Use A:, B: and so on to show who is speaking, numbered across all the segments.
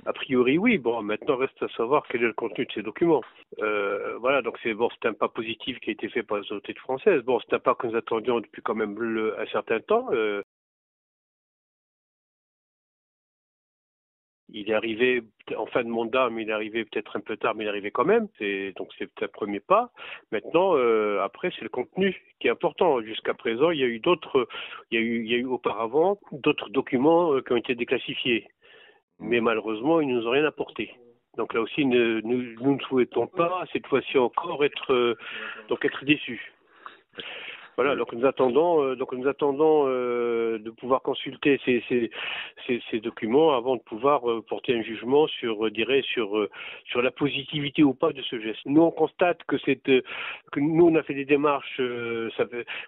A: A priori, oui. Bon, maintenant, reste à savoir quel est le contenu de ces documents. Voilà, donc c'est bon, c'est un pas positif qui a été fait par les autorités françaises. Bon, c'est un pas que nous attendions depuis quand même un certain temps. Il est arrivé en fin de mandat, mais il est arrivé peut-être un peu tard, mais il est arrivé quand même. Donc c'est un premier pas. Maintenant, après, c'est le contenu qui est important. Jusqu'à présent, il y a eu auparavant d'autres documents qui ont été déclassifiés. Mais malheureusement, ils ne nous ont rien apporté. Donc là aussi, nous ne souhaitons pas, cette fois-ci encore, être déçus. Voilà, donc nous attendons de pouvoir consulter ces documents avant de pouvoir porter un jugement sur la positivité ou pas de ce geste. Nous on constate que nous on a fait des démarches,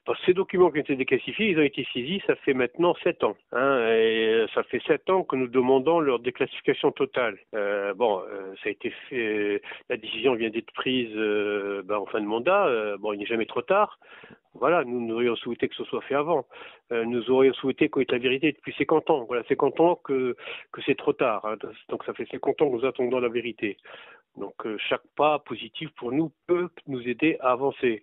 A: parce que ces documents qui ont été déclassifiés, ils ont été saisis, ça fait maintenant 7 ans. Et ça fait 7 ans que nous demandons leur déclassification totale. Ça a été fait, la décision vient d'être prise en fin de mandat. Il n'est jamais trop tard. Voilà, nous aurions souhaité que ce soit fait avant. Nous aurions souhaité qu'on ait la vérité depuis 50 ans. Voilà, 50 ans que c'est trop tard. Donc ça fait 50 ans que nous attendons la vérité. Donc chaque pas positif pour nous peut nous aider à avancer.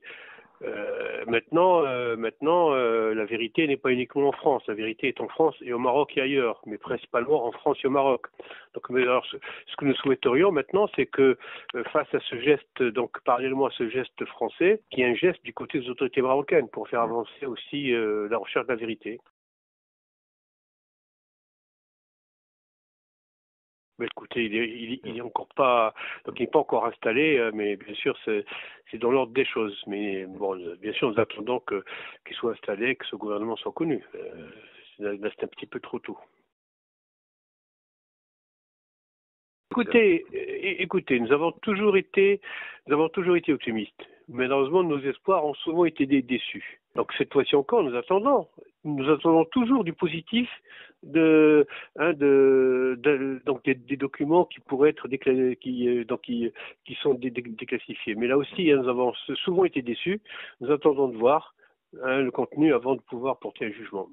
A: Maintenant, la vérité n'est pas uniquement en France. La vérité est en France et au Maroc et ailleurs, mais principalement en France et au Maroc. Donc, alors, ce que nous souhaiterions maintenant, c'est que face à ce geste, donc parallèlement à ce geste français, qu'il y ait un geste du côté des autorités marocaines pour faire avancer aussi la recherche de la vérité. Mais écoutez, il est encore pas, donc il n'est pas encore installé, mais bien sûr c'est dans l'ordre des choses. Mais bon, bien sûr nous attendons qu'il soit installé, que ce gouvernement soit connu. Là, c'est un petit peu trop tôt. Écoutez, nous avons toujours été optimistes. Malheureusement, nos espoirs ont souvent été déçus. Donc cette fois-ci encore, nous attendons. Nous attendons toujours du positif donc des documents qui pourraient être qui sont déclassifiés. Mais là aussi, nous avons souvent été déçus. Nous attendons de voir le contenu avant de pouvoir porter un jugement.